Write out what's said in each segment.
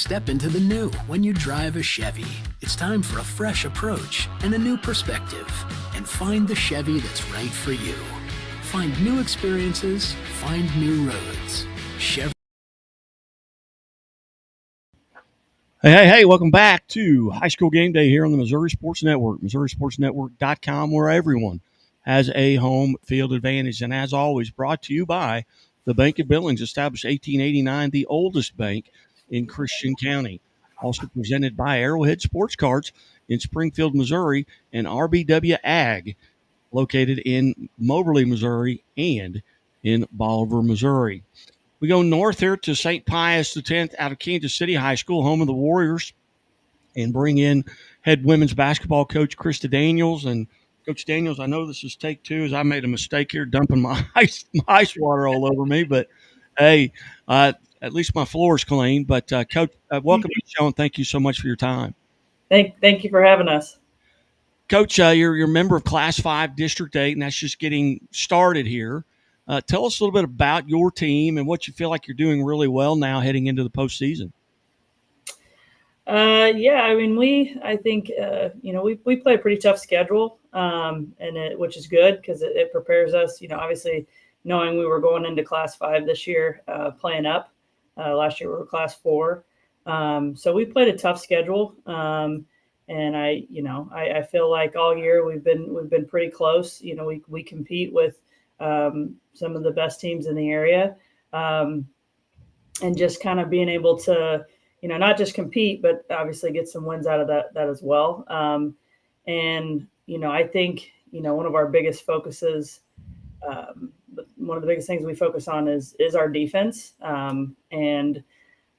step into the new when you drive a Chevy. It's time for a fresh approach and a new perspective. And find the Chevy that's right for you. Find new experiences, find new roads. Chevy. Hey, welcome back to High School Game Day here on the Missouri Sports Network, MissouriSportsNetwork.com, where everyone has a home field advantage. And as always, brought to you by the Bank of Billings, established 1889, the oldest bank in Christian County. Also presented by Arrowhead Sports Cards in Springfield, Missouri, and RBW Ag, located in Moberly, Missouri, and in Bolivar, Missouri. We go north here to St. Pius X out of Kansas City High School, home of the Warriors, and bring in head women's basketball coach Krista Daniels. And Coach Daniels, I know this is take two, as I made a mistake here dumping my ice water all over me. But, hey, at least my floor is clean. But, Coach, welcome to the show, and thank you so much for your time. Thank you for having us. Coach, you're a member of Class 5 District 8, and that's just getting started here. Tell us a little bit about your team and what you feel like you're doing really well now heading into the postseason. I think we play a pretty tough schedule, which is good because it prepares us. Obviously knowing we were going into Class 5 this year, playing up. Last year we were Class 4, so we played a tough schedule. And I feel like all year we've been pretty close. We compete with some of the best teams in the area, and just kind of being able to, not just compete, but obviously get some wins out of that as well. I think, one of our biggest focuses, one of the biggest things we focus on is our defense. And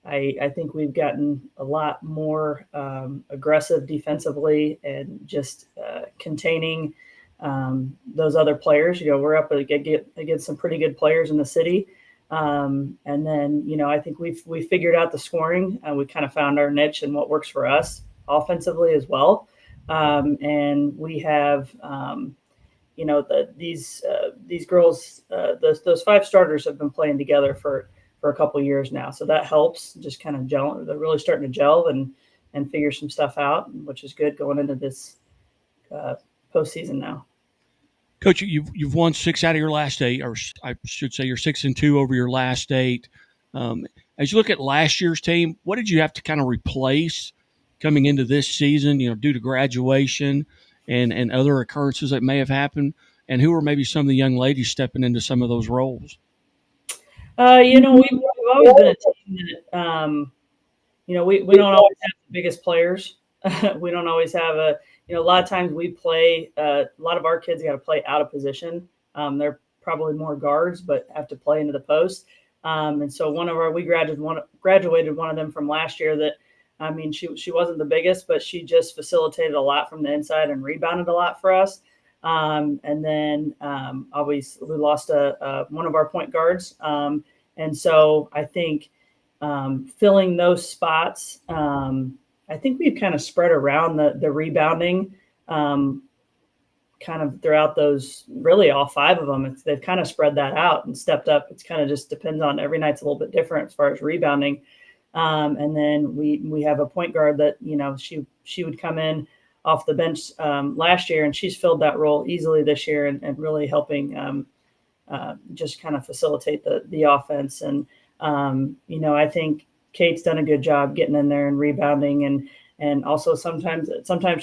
I think we've gotten a lot more aggressive defensively and just containing those other players. We're up against some pretty good players in the city. And then, I think we figured out the scoring. We kind of found our niche and what works for us offensively as well. And we have, these girls, those 5 starters have been playing together for a couple of years now. So that helps, just kind of gel. They're really starting to gel and figure some stuff out, which is good going into this postseason now. Coach, you've won 6 out of your last 8, or I should say you're 6-2 over your last 8. As you look at last year's team, what did you have to kind of replace coming into this season, due to graduation and other occurrences that may have happened? And who are maybe some of the young ladies stepping into some of those roles? We've always been a team that, we don't always have the biggest players. We don't always have a lot of times we play, a lot of our kids got to play out of position. They're probably more guards, but have to play into the post. And so we graduated one of them from last year that, she wasn't the biggest, but she just facilitated a lot from the inside and rebounded a lot for us. And then obviously we lost one of our point guards. And so I think filling those spots, I think we've kind of spread around the rebounding kind of throughout those, really all 5 of them. They've kind of spread that out and stepped up. It's kind of just depends on every night's a little bit different as far as rebounding. And then we have a point guard that, she would come in off the bench last year, and she's filled that role easily this year and really helping just kind of facilitate the offense. And, I think Kate's done a good job getting in there and rebounding. And also sometimes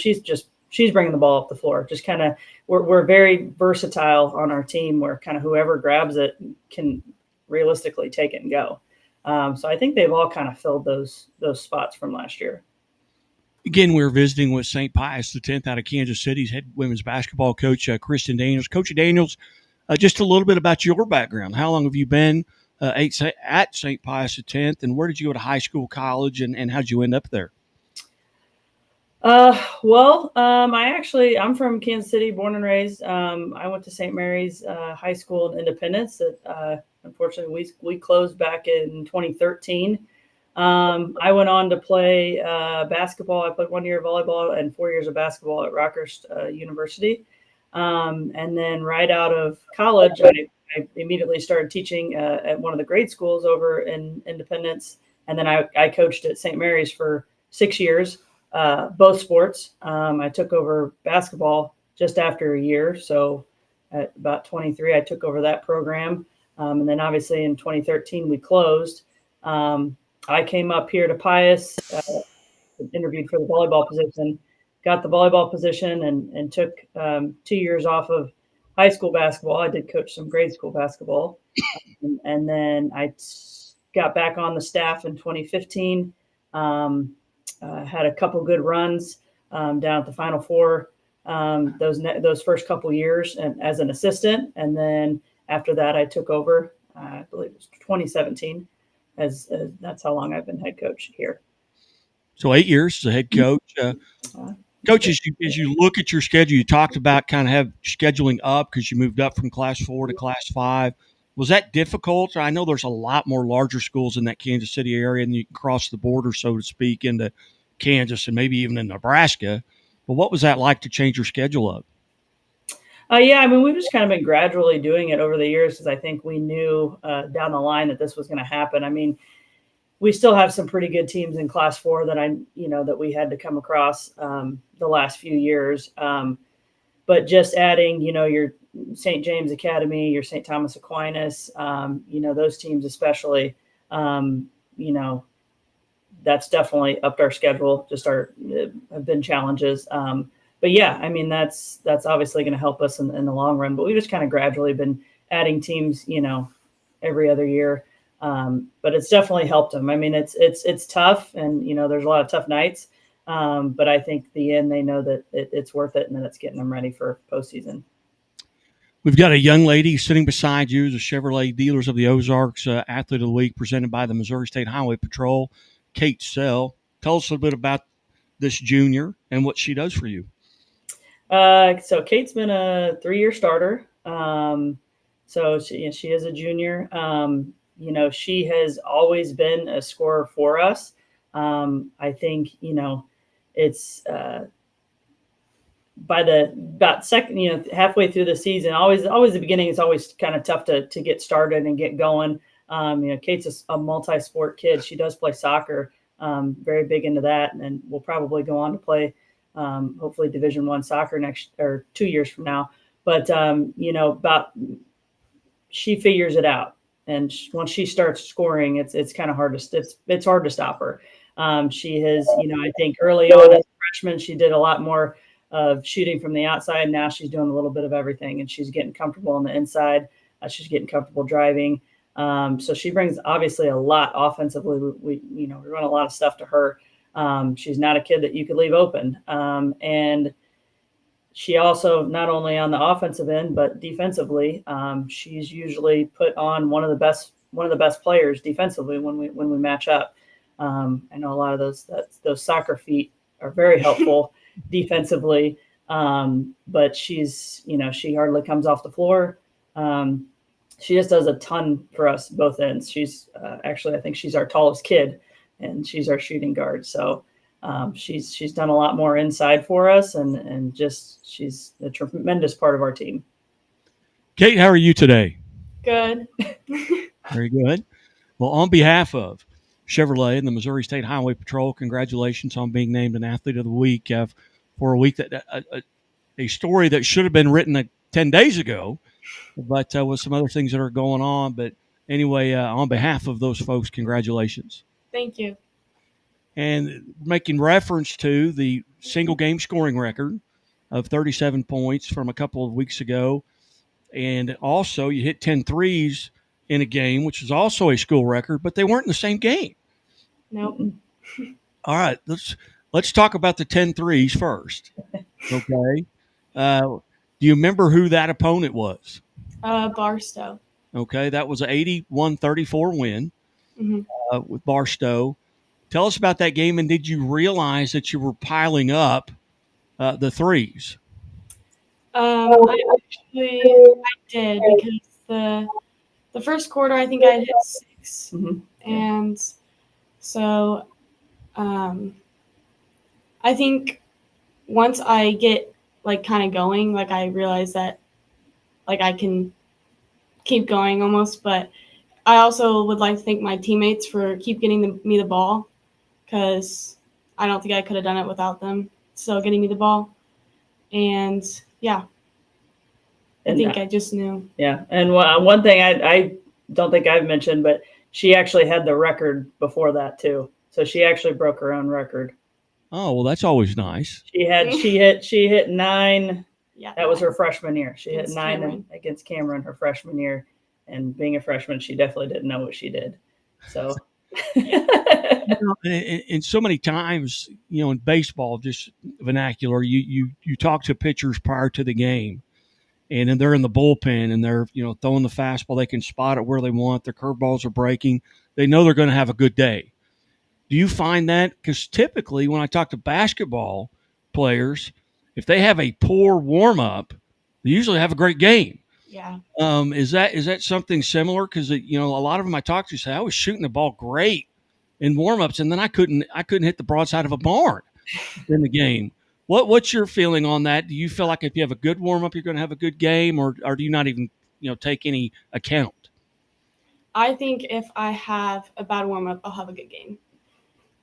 she's bringing the ball up the floor. Just kind of, we're very versatile on our team where kind of whoever grabs it can realistically take it and go. So I think they've all kind of filled those spots from last year. Again, we're visiting with St. Pius X out of Kansas City's head women's basketball coach, Krista Daniels. Coach Daniels, just a little bit about your background. How long have you been at St. Pius X, and where did you go to high school, college, and how did you end up there? I'm from Kansas City, born and raised. I went to St. Mary's High School in Independence. That unfortunately we closed back in 2013. I went on to play basketball. I played 1 year of volleyball and 4 years of basketball at Rockhurst University. And then right out of college, I immediately started teaching at one of the grade schools over in Independence And then I coached at St. Mary's for 6 years, both sports. I took over basketball just after a year. So at about 23, I took over that program. And then obviously in 2013, we closed. I came up here to Pius, interviewed for the volleyball position, got the volleyball position, and took 2 years off of high school basketball. I did coach some grade school basketball. And then I got back on the staff in 2015. Had a couple good runs down at the Final Four those first couple years and as an assistant. And then after that, I took over, I believe it was 2017, as that's how long I've been head coach here. So 8 years as a head coach. Coach, as you look at your schedule, you talked about kind of have scheduling up because you moved up from Class 4 to Class 5. Was that difficult? I know there's a lot more larger schools in that Kansas City area, and you can cross the border, so to speak, into Kansas and maybe even in Nebraska. But what was that like to change your schedule up? Yeah, I mean, we've just kind of been gradually doing it over the years because I think we knew down the line that this was going to happen. I mean, we still have some pretty good teams in Class 4 that we had to come across the last few years. But just adding, your St. James Academy, your St. Thomas Aquinas, those teams especially, that's definitely upped our schedule. Have been challenges. But yeah, I mean, that's obviously going to help us in the long run. But we've just kind of gradually been adding teams, every other year. But it's definitely helped them. I mean, it's tough, and there's a lot of tough nights. But I think the end, they know that it's worth it, and then it's getting them ready for postseason. We've got a young lady sitting beside you, the Chevrolet Dealers of the Ozarks Athlete of the Week, presented by the Missouri State Highway Patrol, Kate Sell. Tell us a little bit about this junior and what she does for you. So Kate's been a 3-year starter. So she is a junior. She has always been a scorer for us. I think, it's about second, halfway through the season, always the beginning is always kind of tough to get started and get going. Kate's a multi-sport kid. She does play soccer, very big into that, and we'll probably go on to play hopefully Division I soccer 2 years from now. But she figures it out, and once she starts scoring, it's kind of hard it's hard to stop her. She has, I think early on as a freshman, she did a lot more of shooting from the outside. Now she's doing a little bit of everything, and she's getting comfortable on the inside. She's getting comfortable driving. So she brings obviously a lot offensively. We run a lot of stuff to her. She's not a kid that you could leave open. And she also, not only on the offensive end, but defensively, she's usually put on one of the best players defensively when we match up. I know a lot of those soccer feet are very helpful defensively. But she's, she hardly comes off the floor. She just does a ton for us both ends. She's actually, I think she's our tallest kid, and she's our shooting guard. So she's done a lot more inside for us, and just she's a tremendous part of our team. Kate, how are you today? Good. Very good. Well, on behalf of Chevrolet and the Missouri State Highway Patrol, congratulations on being named an Athlete of the Week for a week that a story that should have been written 10 days ago, but with some other things that are going on. But anyway, on behalf of those folks, congratulations. Thank you. And making reference to the single game scoring record of 37 points from a couple of weeks ago. And also you hit 10 threes in a game, which is also a school record, but they weren't in the same game. Nope. All right, let's talk about the 10 threes first. Okay. Do you remember who that opponent was? Barstow. Okay, that was an 81-34 win with Barstow. Tell us about that game, and did you realize that you were piling up the threes? I did, because the first quarter I think I hit 6, and so I think once I get kind of going, I realize that I can keep going almost, but I also would like to thank my teammates for keep getting me the ball, because I don't think I could have done it without them still getting me the ball. And yeah, I think I just knew. Yeah, and one thing I don't think I've mentioned, but she actually had the record before that too. So she actually broke her own record. Oh, well, that's always nice. She hit 9. Yeah, that was her freshman year. She hit Against 9 against Cameron her freshman year, and being a freshman, she definitely didn't know what she did. So, and so many times, in baseball, just vernacular, you talk to pitchers prior to the game, and then they're in the bullpen and they're throwing the fastball. They can spot it where they want. Their curveballs are breaking. They know they're going to have a good day. Do you find that? Because typically when I talk to basketball players, if they have a poor warm up, they usually have a great game. Yeah. Is that something similar? Because a lot of them I talk to say I was shooting the ball great in warm ups, and then I couldn't hit the broadside of a barn in the game. What's your feeling on that? Do you feel like if you have a good warm up, you're going to have a good game, or do you not even take any account? I think if I have a bad warm up, I'll have a good game.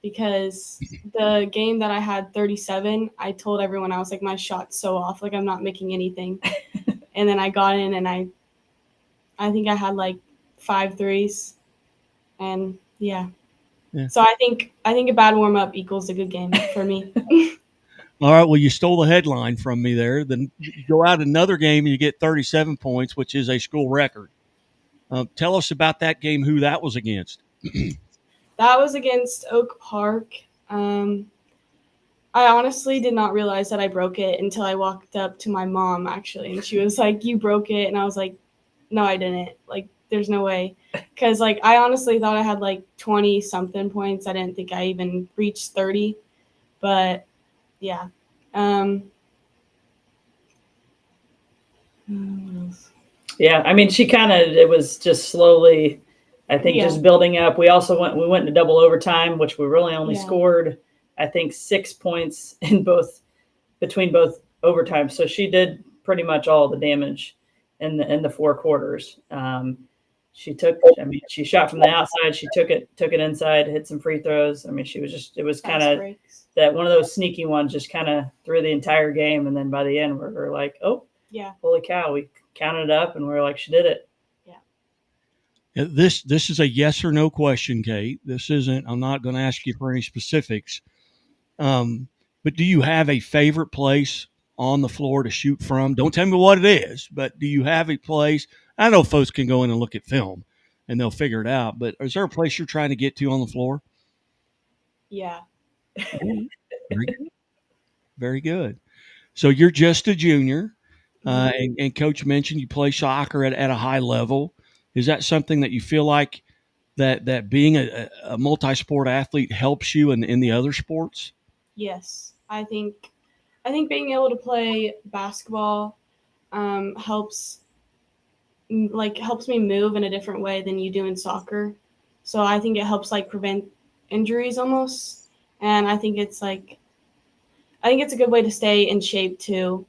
Because the game that I had 37, I told everyone, I was like, my shot's so off, like I'm not making anything. And then I got in and I think I had like 5 threes. And yeah. So I think a bad warm up equals a good game for me. All right, well, you stole the headline from me there. Then you go out another game and you get 37 points, which is a school record. Tell us about that game, who that was against. That was against Oak Park. I honestly did not realize that I broke it until I walked up to my mom, actually. And she was like, you broke it. And I was like, no, I didn't. Like, there's no way. Because, like, I honestly thought I had, like, 20-something points. I didn't think I even reached 30. But, yeah. Yeah, I mean, it was just slowly, I think, just building up. We went into double overtime, which we really only scored, I think, 6 points between both overtimes. So she did pretty much all the damage in the 4 quarters. She shot from the outside. She took it inside, hit some free throws. I mean, it was kind of that one of those sneaky ones, just kind of through the entire game. And then by the end, we're like, oh, yeah, holy cow. We counted up and we're like, she did it. Yeah. This is a yes or no question, Kate. I'm not going to ask you for any specifics. But do you have a favorite place on the floor to shoot from? Don't tell me what it is, but do you have a place? I know folks can go in and look at film and they'll figure it out, but is there a place you're trying to get to on the floor? Yeah. Very good. Very good. So you're just a junior, and Coach mentioned you play soccer at a high level. Is that something that you feel like that being a multi-sport athlete helps you in the other sports? Yes. I think being able to play basketball helps me move in a different way than you do in soccer. So I think it helps like prevent injuries almost. And I think it's a good way to stay in shape too,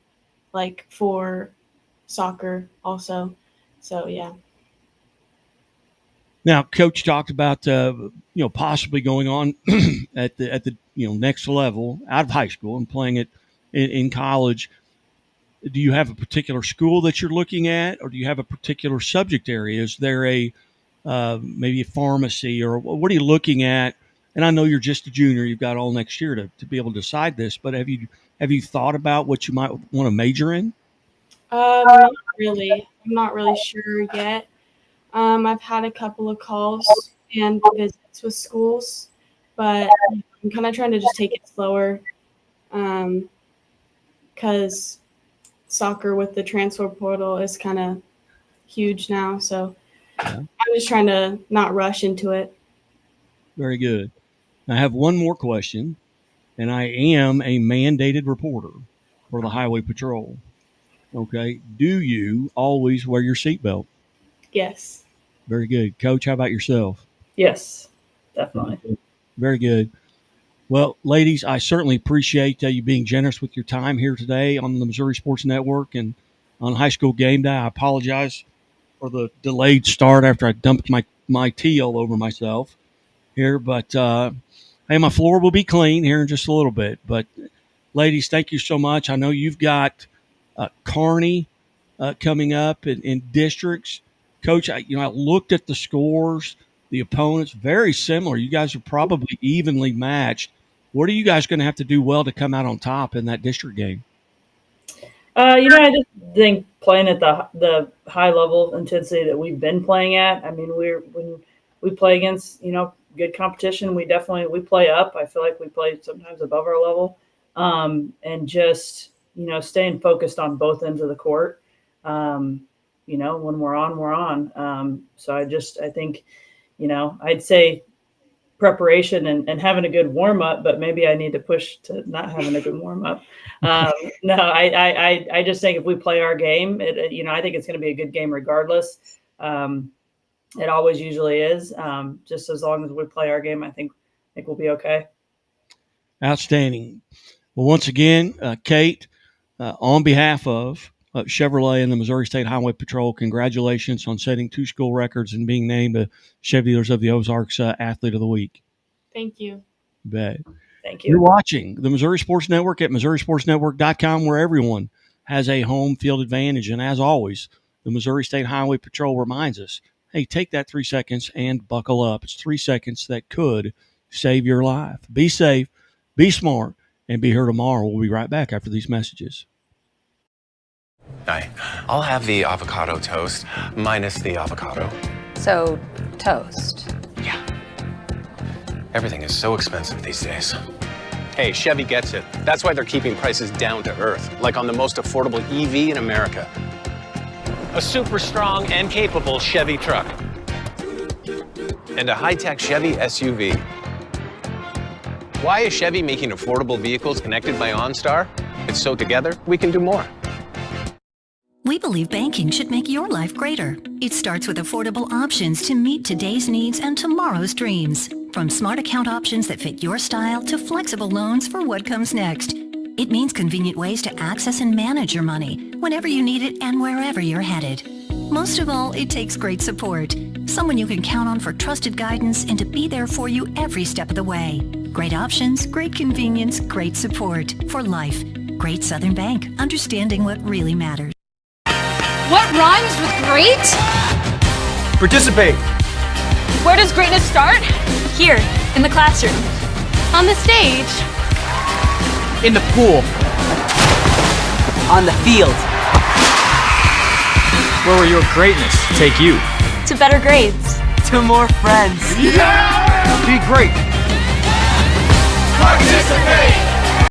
like for soccer also. So yeah. Now, Coach talked about possibly going on at the next level out of high school and playing it in college. Do you have a particular school that you're looking at, or do you have a particular subject area? Is there maybe a pharmacy, or what are you looking at? And I know you're just a junior; you've got all next year to be able to decide this. But have you thought about what you might want to major in? Not really. I'm not really sure yet. I've had a couple of calls and visits with schools, but I'm kind of trying to just take it slower, because soccer with the transfer portal is kind of huge now. So I'm just trying to not rush into it. Very good. I have one more question, and I am a mandated reporter for the Highway Patrol. Okay. Do you always wear your seatbelt? Yes. Very good. Coach, how about yourself? Yes, definitely. Very good. Well, ladies, I certainly appreciate you being generous with your time here today on the Missouri Sports Network and on High School Game Day. I apologize for the delayed start after I dumped my my tea all over myself here. But, hey, my floor will be clean here in just a little bit. But, ladies, thank you so much. I know you've got Kearney coming up in districts. Coach, I looked at the scores, the opponents, very similar. You guys are probably evenly matched. What are you guys going to have to do well to come out on top in that district game? I just think playing at the high level intensity that we've been playing at. I mean, when we play against good competition, we play up. I feel like we play sometimes above our level, and just staying focused on both ends of the court. When we're on, we're on. So I think I'd say preparation and having a good warm up, but maybe I need to push to not having a good warm up. No, I just think if we play our game, I think it's going to be a good game regardless. It always usually is. Just as long as we play our game, I think we'll be okay. Outstanding. Well, once again, Kate, on behalf of Chevrolet and the Missouri State Highway Patrol, congratulations on setting 2 school records and being named a Chevy Dealers of the Ozarks Athlete of the Week. Thank you. You bet. Thank you. You're watching the Missouri Sports Network at MissouriSportsNetwork.com, where everyone has a home field advantage. And as always, the Missouri State Highway Patrol reminds us, hey, take that 3 seconds and buckle up. It's 3 seconds that could save your life. Be safe, be smart, and be here tomorrow. We'll be right back after these messages. Hi, I'll have the avocado toast minus the avocado. So, toast. Yeah. Everything is so expensive these days. Hey, Chevy gets it. That's why they're keeping prices down to earth, like on the most affordable EV in America. A super strong and capable Chevy truck. And a high-tech Chevy SUV. Why is Chevy making affordable vehicles connected by OnStar? It's so together we can do more. We believe banking should make your life greater. It starts with affordable options to meet today's needs and tomorrow's dreams. From smart account options that fit your style to flexible loans for what comes next. It means convenient ways to access and manage your money whenever you need it and wherever you're headed. Most of all, it takes great support. Someone you can count on for trusted guidance and to be there for you every step of the way. Great options, great convenience, great support for life. Great Southern Bank, understanding what really matters. What rhymes with great? Participate. Where does greatness start? Here, in the classroom. On the stage. In the pool. On the field. Where will your greatness take you? To better grades. To more friends. Yeah! Be great.